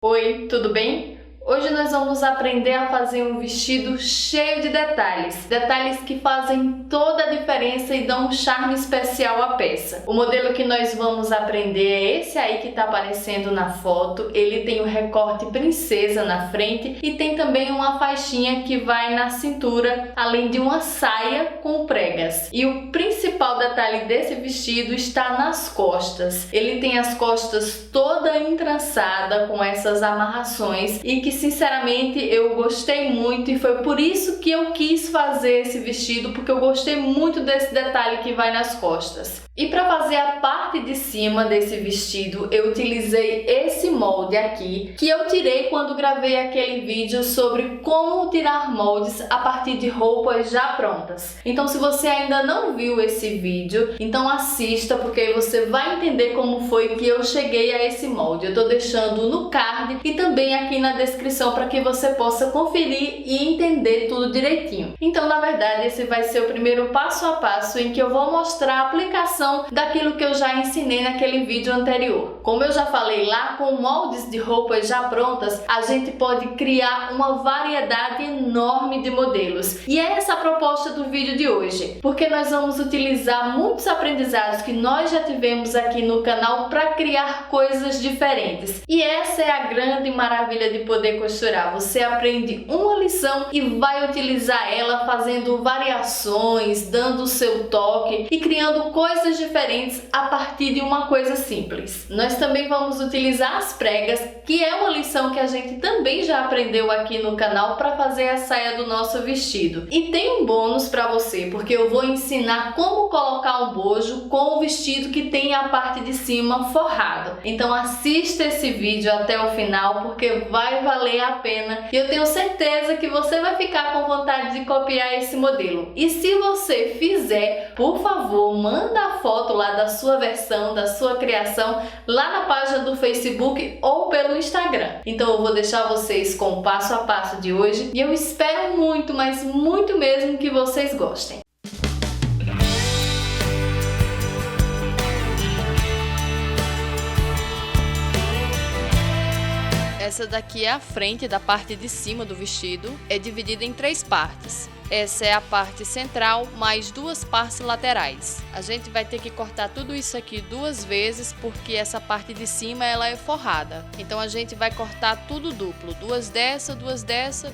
Oi, tudo bem? Hoje nós vamos aprender a fazer um vestido cheio de detalhes, detalhes que fazem toda a diferença e dão um charme especial à peça. O modelo que nós vamos aprender é esse aí que está aparecendo na foto. Ele tem o recorte princesa na frente e tem também uma faixinha que vai na cintura, além de uma saia com pregas. E o principal detalhe desse vestido está nas costas. Ele tem as costas toda entrançada com essas amarrações e que sinceramente eu gostei muito, e foi por isso que eu quis fazer esse vestido, porque eu gostei muito desse detalhe que vai nas costas. E para fazer a parte de cima desse vestido, eu utilizei esse molde aqui, que eu tirei quando gravei aquele vídeo sobre como tirar moldes a partir de roupas já prontas. Então se você ainda não viu esse vídeo, então assista, porque aí você vai entender como foi que eu cheguei a esse molde. Eu tô deixando no card e também aqui na descrição para que você possa conferir e entender tudo direitinho. Então, na verdade, esse vai ser o primeiro passo a passo em que eu vou mostrar a aplicação daquilo que eu já ensinei naquele vídeo anterior. Como eu já falei lá, com moldes de roupas já prontas, a gente pode criar uma variedade enorme de modelos. E é essa a proposta do vídeo de hoje, porque nós vamos utilizar muitos aprendizados que nós já tivemos aqui no canal para criar coisas diferentes. E essa é a grande maravilha de poder costurar. Você aprende uma lição e vai utilizar ela fazendo variações, dando o seu toque e criando coisas diferentes a partir de uma coisa simples. Nós também vamos utilizar as pregas, que é uma lição que a gente também já aprendeu aqui no canal para fazer a saia do nosso vestido. E tem um bônus para você, porque eu vou ensinar como colocar um bojo com o vestido que tem a parte de cima forrado. Então assista esse vídeo até o final, porque vai valer a pena e eu tenho certeza que você vai ficar com vontade de copiar esse modelo. E se você fizer, por favor, manda a foto lá da sua versão, da sua criação, lá na página do Facebook ou pelo Instagram. Então eu vou deixar vocês com o passo a passo de hoje e eu espero muito, mas muito mesmo que vocês gostem. Essa daqui é a frente da parte de cima do vestido, é dividida em 3 partes. Essa é a parte central, mais 2 partes laterais. A gente vai ter que cortar tudo isso aqui 2 vezes, porque essa parte de cima ela é forrada. Então a gente vai cortar tudo duplo, 2 dessa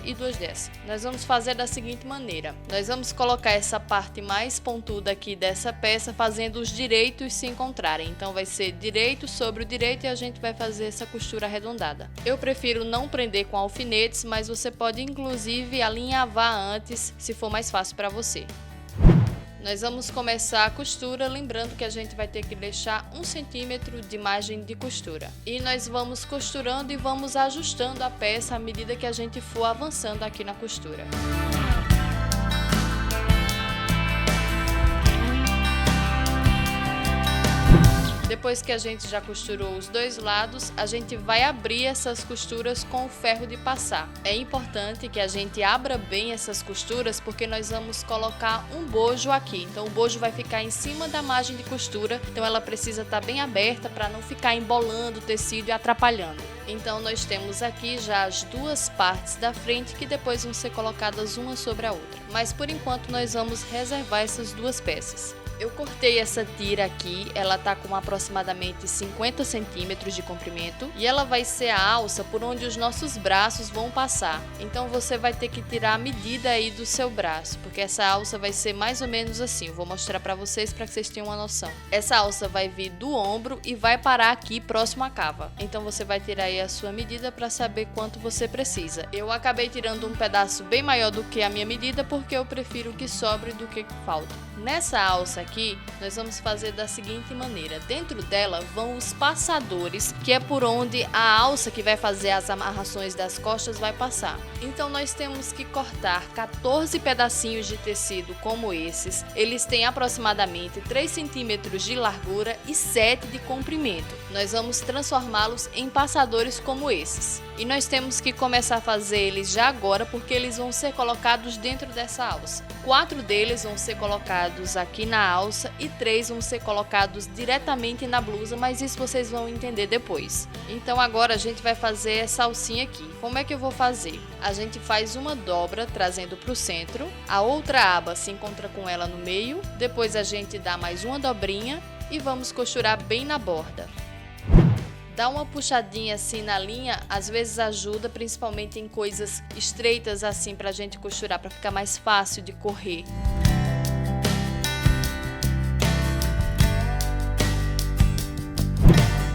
e 2 dessa. Nós vamos fazer da seguinte maneira. Nós vamos colocar essa parte mais pontuda aqui dessa peça, fazendo os direitos se encontrarem. Então vai ser direito sobre o direito e a gente vai fazer essa costura arredondada. Eu prefiro não prender com alfinetes, mas você pode inclusive alinhavar antes, se for mais fácil para você. Nós vamos começar a costura, lembrando que a gente vai ter que deixar 1 centímetro de margem de costura. E nós vamos costurando e vamos ajustando a peça à medida que a gente for avançando aqui na costura. Depois que a gente já costurou os 2 lados, a gente vai abrir essas costuras com o ferro de passar. É importante que a gente abra bem essas costuras, porque nós vamos colocar um bojo aqui. Então o bojo vai ficar em cima da margem de costura, então ela precisa estar bem aberta para não ficar embolando o tecido e atrapalhando. Então nós temos aqui já as 2 partes da frente que depois vão ser colocadas uma sobre a outra. Mas por enquanto nós vamos reservar essas 2 peças. Eu cortei essa tira aqui, ela tá com aproximadamente 50 centímetros de comprimento e ela vai ser a alça por onde os nossos braços vão passar. Então você vai ter que tirar a medida aí do seu braço, porque essa alça vai ser mais ou menos assim. Eu vou mostrar para vocês que vocês tenham uma noção. Essa alça vai vir do ombro e vai parar aqui próximo à cava. Então você vai tirar aí a sua medida para saber quanto você precisa. Eu acabei tirando um pedaço bem maior do que a minha medida, porque eu prefiro que sobre do que falta. Nessa alça aqui, nós vamos fazer da seguinte maneira. Dentro dela vão os passadores, que é por onde a alça que vai fazer as amarrações das costas vai passar. Então nós temos que cortar 14 pedacinhos de tecido como esses. Eles têm aproximadamente 3 centímetros de largura e 7 de comprimento. nós vamos transformá-los em passadores como esses. E nós temos que começar a fazer eles já agora, porque eles vão ser colocados dentro dessa alça. 4 deles vão ser colocados aqui na alça e 3 vão ser colocados diretamente na blusa, mas isso vocês vão entender depois. Então agora a gente vai fazer essa alcinha aqui. Como é que eu vou fazer? A gente faz uma dobra trazendo para o centro, a outra aba se encontra com ela no meio, depois a gente dá mais uma dobrinha e vamos costurar bem na borda. Dar uma puxadinha assim na linha, às vezes ajuda, principalmente em coisas estreitas assim, pra gente costurar, para ficar mais fácil de correr.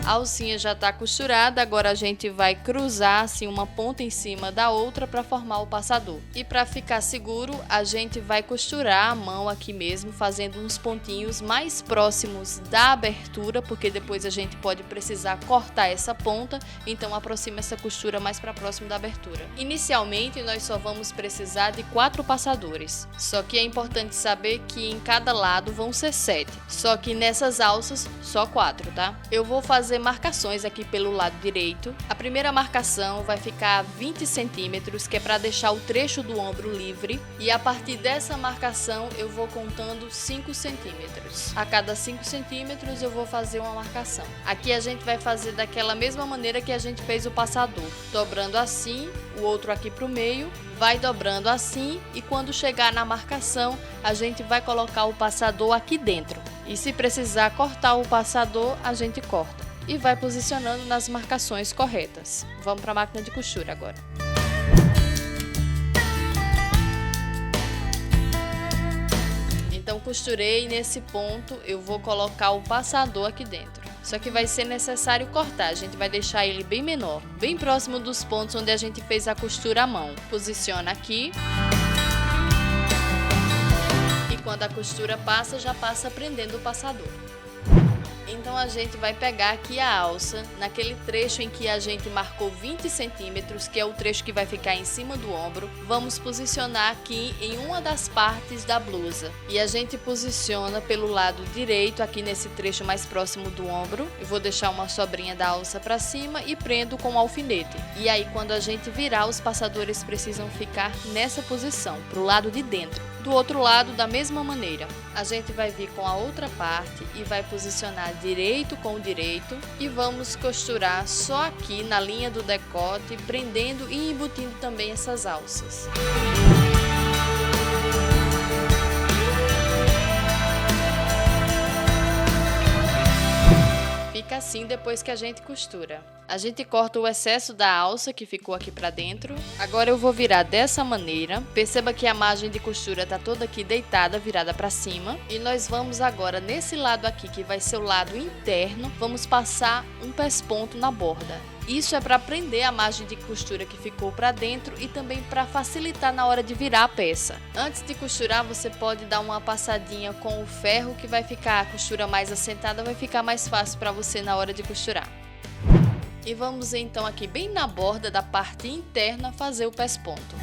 A alcinha já está costurada, agora a gente vai cruzar assim uma ponta em cima da outra para formar o passador. E para ficar seguro, a gente vai costurar a mão aqui mesmo, fazendo uns pontinhos mais próximos da abertura, porque depois a gente pode precisar cortar essa ponta, então aproxima essa costura mais para próximo da abertura. Inicialmente, nós só vamos precisar de 4 passadores, só que é importante saber que em cada lado vão ser 7, só que nessas alças só 4, tá? Eu vou fazer marcações aqui pelo lado direito. A primeira marcação vai ficar a 20 centímetros, que é para deixar o trecho do ombro livre, e a partir dessa marcação eu vou contando 5 centímetros. A cada 5 centímetros eu vou fazer uma marcação. Aqui a gente vai fazer daquela mesma maneira que a gente fez o passador, dobrando assim, o outro aqui para o meio, vai dobrando assim, e quando chegar na marcação a gente vai colocar o passador aqui dentro. E se precisar cortar o passador, a gente corta. E vai posicionando nas marcações corretas. Vamos para a máquina de costura agora. Então costurei, nesse ponto eu vou colocar o passador aqui dentro. Só que vai ser necessário cortar, a gente vai deixar ele bem menor, bem próximo dos pontos onde a gente fez a costura à mão. Posiciona aqui. E quando a costura passa, já passa prendendo o passador. Então a gente vai pegar aqui a alça, naquele trecho em que a gente marcou 20 centímetros, que é o trecho que vai ficar em cima do ombro, vamos posicionar aqui em uma das partes da blusa. E a gente posiciona pelo lado direito, aqui nesse trecho mais próximo do ombro. Eu vou deixar uma sobrinha da alça para cima e prendo com um alfinete. E aí quando a gente virar, os passadores precisam ficar nessa posição, pro lado de dentro. Do outro lado, da mesma maneira, a gente vai vir com a outra parte e vai posicionar direito com o direito e vamos costurar só aqui na linha do decote, prendendo e embutindo também essas alças. Fica assim depois que a gente costura. A gente corta o excesso da alça que ficou aqui pra dentro. Agora eu vou virar dessa maneira. Perceba que a margem de costura tá toda aqui deitada, virada pra cima. E nós vamos agora nesse lado aqui, que vai ser o lado interno, vamos passar um pesponto na borda. Isso é para prender a margem de costura que ficou para dentro e também para facilitar na hora de virar a peça. Antes de costurar, você pode dar uma passadinha com o ferro, que vai ficar a costura mais assentada, vai ficar mais fácil para você na hora de costurar. E vamos então aqui bem na borda da parte interna fazer o pesponto.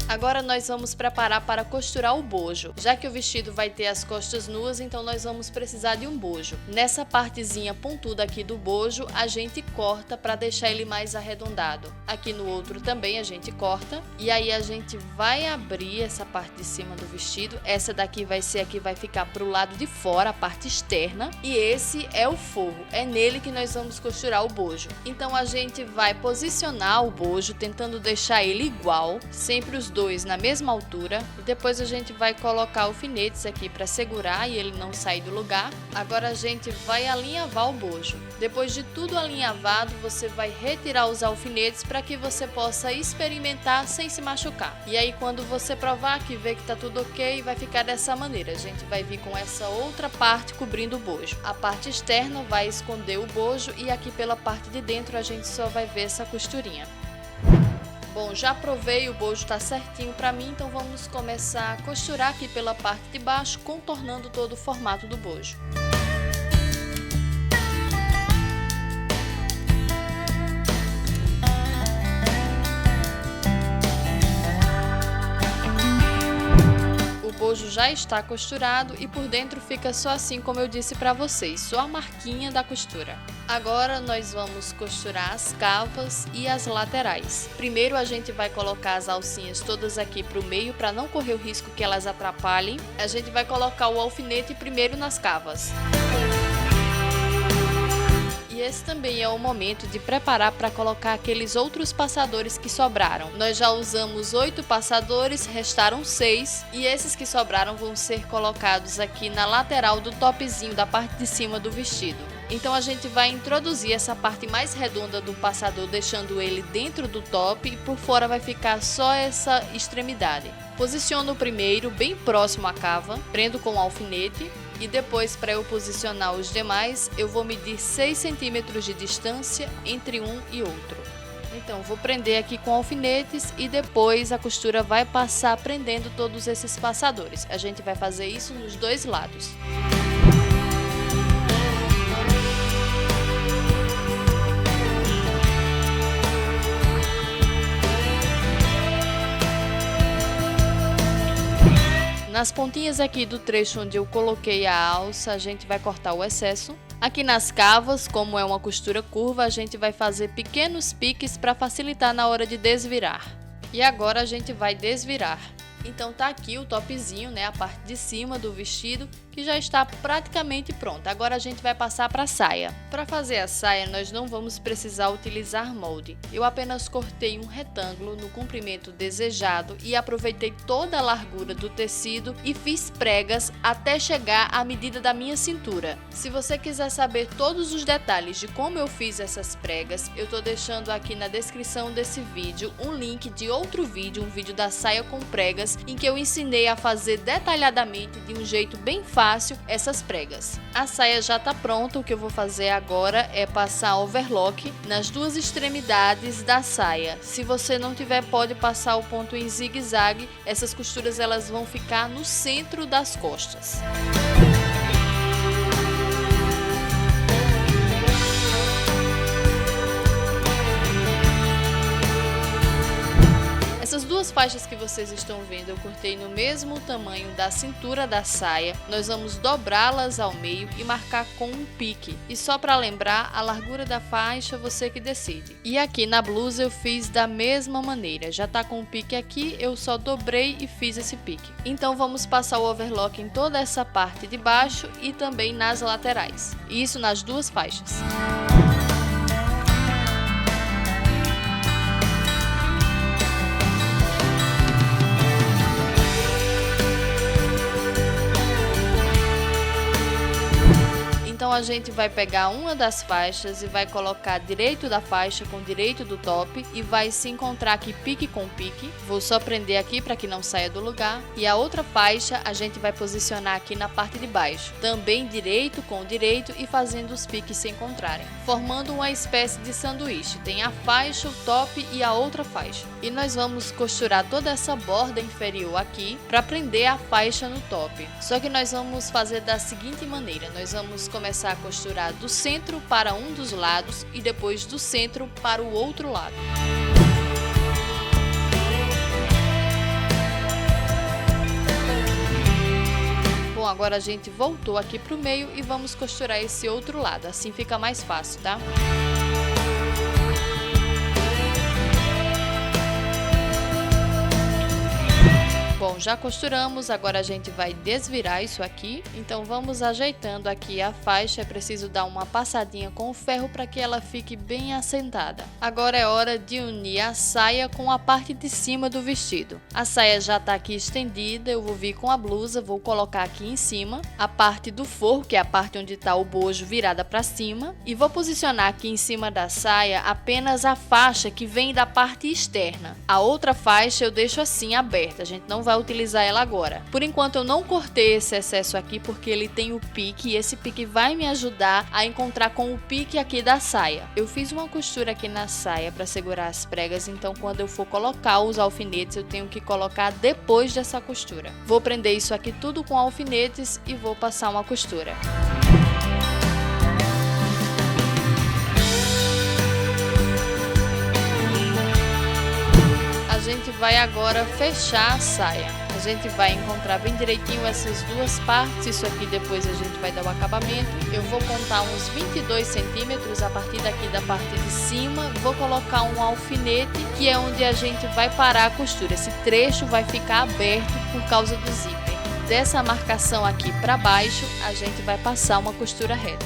Agora nós vamos preparar para costurar o bojo. Já que o vestido vai ter as costas nuas, então nós vamos precisar de um bojo. Nessa partezinha pontuda aqui do bojo, a gente corta para deixar ele mais arredondado. Aqui no outro também a gente corta. E aí a gente vai abrir essa parte de cima do vestido. Essa daqui vai ser aqui, vai ficar para o lado de fora, a parte externa. E esse é o forro. É nele que nós vamos costurar o bojo. Então a gente vai posicionar o bojo, tentando deixar ele igual, sempre os dois na mesma altura, e depois a gente vai colocar alfinetes aqui para segurar e ele não sair do lugar. Agora a gente vai alinhavar o bojo. Depois de tudo alinhavado, você vai retirar os alfinetes para que você possa experimentar sem se machucar. E aí quando você provar que vê que tá tudo ok, vai ficar dessa maneira. A gente vai vir com essa outra parte cobrindo o bojo. A parte externa vai esconder o bojo e aqui pela parte de dentro a gente só vai ver essa costurinha. Bom, já provei, o bojo tá certinho pra mim, então vamos começar a costurar aqui pela parte de baixo, contornando todo o formato do bojo. bojo já está costurado e por dentro fica só assim como eu disse para vocês, só a marquinha da costura. Agora nós vamos costurar as cavas e as laterais. Primeiro a gente vai colocar as alcinhas todas aqui para o meio para não correr o risco que elas atrapalhem. A gente vai colocar o alfinete primeiro nas cavas. E esse também é o momento de preparar para colocar aqueles outros passadores que sobraram. Nós já usamos 8 passadores, restaram 6 e esses que sobraram vão ser colocados aqui na lateral do topzinho da parte de cima do vestido. Então a gente vai introduzir essa parte mais redonda do passador, deixando ele dentro do top e por fora vai ficar só essa extremidade. Posiciono o primeiro bem próximo à cava, prendo com o alfinete. E depois, para eu posicionar os demais, eu vou medir 6 centímetros de distância entre um e outro. Então, vou prender aqui com alfinetes e depois a costura vai passar prendendo todos esses passadores. A gente vai fazer isso nos dois lados. Nas pontinhas aqui do trecho onde eu coloquei a alça, a gente vai cortar o excesso. Aqui nas cavas, como é uma costura curva, a gente vai fazer pequenos piques para facilitar na hora de desvirar. E agora a gente vai desvirar. Então tá aqui o topzinho, né, a parte de cima do vestido, que já está praticamente pronta. Agora a gente vai passar para a saia. Para fazer a saia, nós não vamos precisar utilizar molde. Eu apenas cortei um retângulo no comprimento desejado e aproveitei toda a largura do tecido e fiz pregas até chegar à medida da minha cintura. Se você quiser saber todos os detalhes de como eu fiz essas pregas, eu tô deixando aqui na descrição desse vídeo um link de outro vídeo, um vídeo da saia com pregas, em que eu ensinei a fazer detalhadamente, de um jeito bem fácil, essas pregas. A saia já está pronta, o que eu vou fazer agora é passar overlock nas duas extremidades da saia. Se você não tiver, pode passar o ponto em zigue-zague, essas costuras elas vão ficar no centro das costas. Essas duas faixas que vocês estão vendo, eu cortei no mesmo tamanho da cintura da saia. Nós vamos dobrá-las ao meio e marcar com um pique. E só para lembrar, a largura da faixa você que decide. E aqui na blusa eu fiz da mesma maneira. Já tá com o pique aqui, eu só dobrei e fiz esse pique. Então vamos passar o overlock em toda essa parte de baixo e também nas laterais. Isso nas duas faixas. Então a gente vai pegar uma das faixas e vai colocar direito da faixa com direito do top e vai se encontrar aqui pique com pique. Vou só prender aqui para que não saia do lugar. E a outra faixa a gente vai posicionar aqui na parte de baixo. Também direito com direito e fazendo os piques se encontrarem. Formando uma espécie de sanduíche. Tem a faixa, o top e a outra faixa. E nós vamos costurar toda essa borda inferior aqui para prender a faixa no top. Só que nós vamos fazer da seguinte maneira. Nós vamos começar a costurar do centro para um dos lados e depois do centro para o outro lado. Bom, agora a gente voltou aqui para o meio e vamos costurar esse outro lado, assim fica mais fácil, tá? Bom, já costuramos, agora a gente vai desvirar isso aqui. Então vamos ajeitando aqui a faixa, é preciso dar uma passadinha com o ferro para que ela fique bem assentada. Agora é hora de unir a saia com a parte de cima do vestido. A saia já está aqui estendida, eu vou vir com a blusa, vou colocar aqui em cima a parte do forro, que é a parte onde está o bojo virada para cima. E vou posicionar aqui em cima da saia apenas a faixa que vem da parte externa. A outra faixa eu deixo assim aberta, a gente não vai utilizar ela agora. Por enquanto eu não cortei esse excesso aqui porque ele tem o pique e esse pique vai me ajudar a encontrar com o pique aqui da saia. Eu fiz uma costura aqui na saia para segurar as pregas, então quando eu for colocar os alfinetes eu tenho que colocar depois dessa costura. Vou prender isso aqui tudo com alfinetes e vou passar uma costura. A gente vai agora fechar a saia. A gente vai encontrar bem direitinho essas duas partes, isso aqui depois a gente vai dar o acabamento. Eu vou contar uns 22 centímetros a partir daqui da parte de cima, vou colocar um alfinete, que é onde a gente vai parar a costura. Esse trecho vai ficar aberto por causa do zíper. Dessa marcação aqui para baixo, a gente vai passar uma costura reta.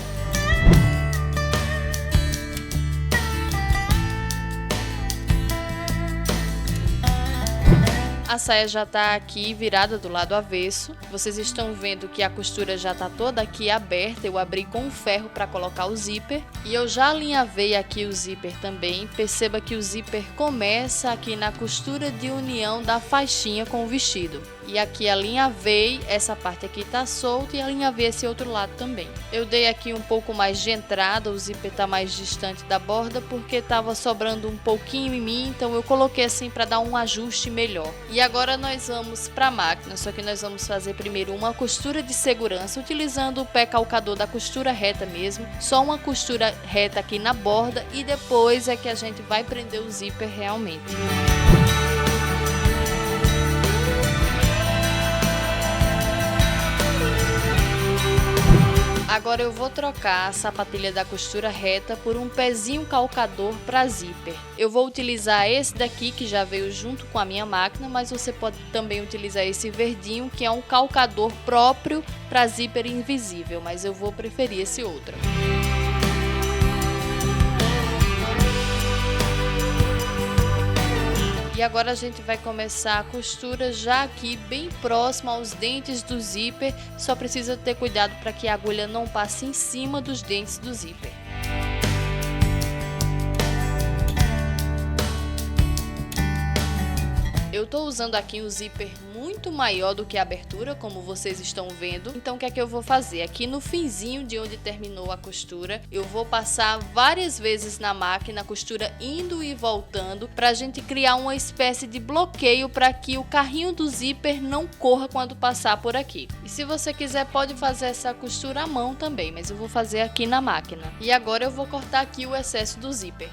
A saia já está aqui virada do lado avesso. Vocês estão vendo que a costura já está toda aqui aberta. Eu abri com o ferro para colocar o zíper. E eu já alinhavei aqui o zíper também. Perceba que o zíper começa aqui na costura de união da faixinha com o vestido. E aqui alinhavei, essa parte aqui está solta e alinhavei esse outro lado também. Eu dei aqui um pouco mais de entrada, o zíper está mais distante da borda porque estava sobrando um pouquinho em mim, então eu coloquei assim para dar um ajuste melhor. E agora nós vamos para a máquina, só que nós vamos fazer primeiro uma costura de segurança, utilizando o pé calcador da costura reta mesmo, só uma costura reta aqui na borda e depois é que a gente vai prender o zíper realmente. Agora eu vou trocar a sapatilha da costura reta por um pezinho calcador para zíper. Eu vou utilizar esse daqui que já veio junto com a minha máquina, mas você pode também utilizar esse verdinho que é um calcador próprio para zíper invisível, mas eu vou preferir esse outro. E agora a gente vai começar a costura já aqui bem próximo aos dentes do zíper, só precisa ter cuidado para que a agulha não passe em cima dos dentes do zíper. Eu estou usando aqui um zíper muito maior do que a abertura, como vocês estão vendo. Então o que é que eu vou fazer? Aqui no finzinho de onde terminou a costura, eu vou passar várias vezes na máquina a costura indo e voltando para a gente criar uma espécie de bloqueio para que o carrinho do zíper não corra quando passar por aqui. E se você quiser pode fazer essa costura à mão também, mas eu vou fazer aqui na máquina. E agora eu vou cortar aqui o excesso do zíper.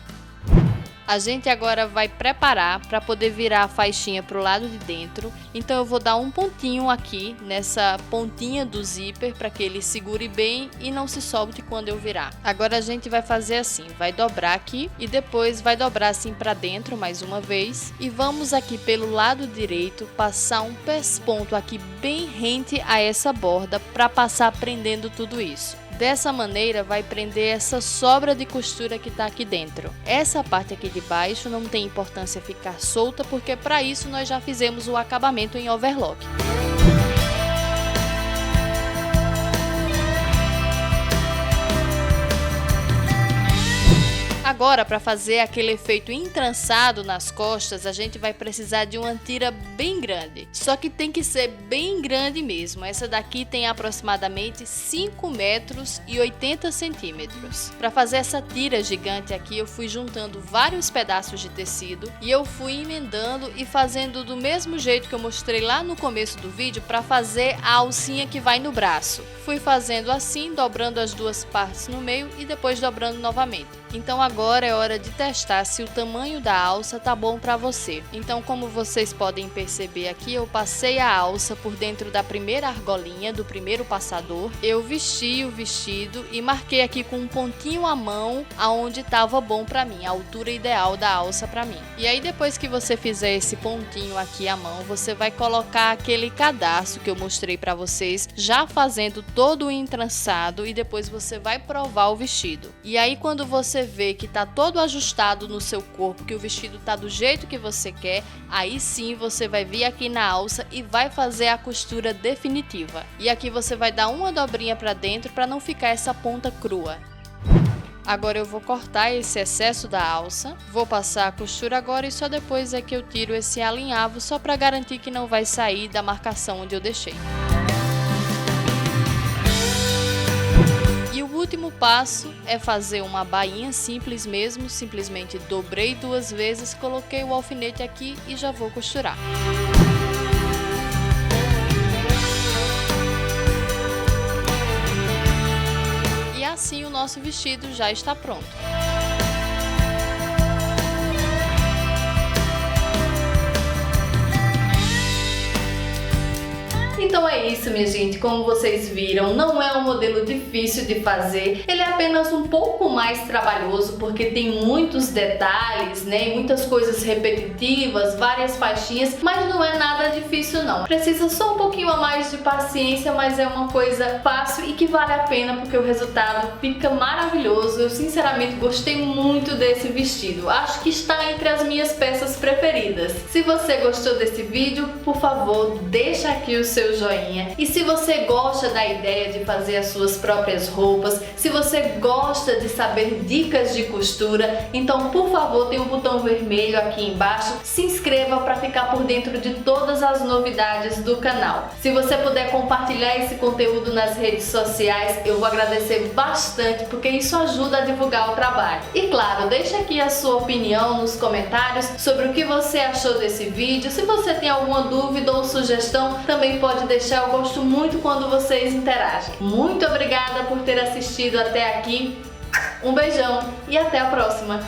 A gente agora vai preparar para poder virar a faixinha para o lado de dentro. Então eu vou dar um pontinho aqui nessa pontinha do zíper para que ele segure bem e não se solte quando eu virar. Agora a gente vai fazer assim, vai dobrar aqui e depois vai dobrar assim para dentro mais uma vez. E vamos aqui pelo lado direito passar um pesponto aqui bem rente a essa borda para passar prendendo tudo isso. Dessa maneira vai prender essa sobra de costura que está aqui dentro. Essa parte aqui de baixo não tem importância ficar solta porque para isso nós já fizemos o acabamento em overlock. Agora, para fazer aquele efeito entrançado nas costas, a gente vai precisar de uma tira bem grande. Só que tem que ser bem grande mesmo. Essa daqui tem aproximadamente 5 metros e 80 centímetros. Para fazer essa tira gigante aqui, eu fui juntando vários pedaços de tecido e eu fui emendando e fazendo do mesmo jeito que eu mostrei lá no começo do vídeo para fazer a alcinha que vai no braço. Fui fazendo assim, dobrando as duas partes no meio e depois dobrando novamente. Então agora é hora de testar se o tamanho da alça tá bom para você. Então, como vocês podem perceber aqui, eu passei a alça por dentro da primeira argolinha do primeiro passador. Eu vesti o vestido e marquei aqui com um pontinho à mão aonde estava bom para mim, a altura ideal da alça para mim. E aí depois que você fizer esse pontinho aqui à mão, você vai colocar aquele cadarço que eu mostrei para vocês, já fazendo todo o entrançado e depois você vai provar o vestido. E aí quando você vê que tá todo ajustado no seu corpo, que o vestido tá do jeito que você quer, aí sim você vai vir aqui na alça e vai fazer a costura definitiva. E aqui você vai dar uma dobrinha para dentro para não ficar essa ponta crua. Agora eu vou cortar esse excesso da alça, vou passar a costura agora e só depois é que eu tiro esse alinhavo, só para garantir que não vai sair da marcação onde eu deixei. E o último passo é fazer uma bainha simples mesmo, simplesmente dobrei 2 vezes, coloquei o alfinete aqui e já vou costurar. E assim o nosso vestido já está pronto. Então é isso, minha gente, como vocês viram, não é um modelo difícil de fazer, ele é apenas um pouco mais trabalhoso porque tem muitos detalhes, né, e muitas coisas repetitivas, várias faixinhas, mas não é nada difícil não. Precisa só um pouquinho a mais de paciência, mas é uma coisa fácil e que vale a pena porque o resultado fica maravilhoso. Eu sinceramente gostei muito desse vestido, acho que está entre as minhas peças preferidas. Se você gostou desse vídeo, por favor, deixa aqui o seu joinha. E se você gosta da ideia de fazer as suas próprias roupas, se você gosta de saber dicas de costura, então por favor, tem um botão vermelho aqui embaixo, se inscreva para ficar por dentro de todas as novidades do canal. Se você puder compartilhar esse conteúdo nas redes sociais, eu vou agradecer bastante porque isso ajuda a divulgar o trabalho. E claro, deixa aqui a sua opinião nos comentários sobre o que você achou desse vídeo. Se você tem alguma dúvida ou sugestão, também pode deixar, eu gosto muito quando vocês interagem. Muito obrigada por ter assistido até aqui, um beijão e até a próxima!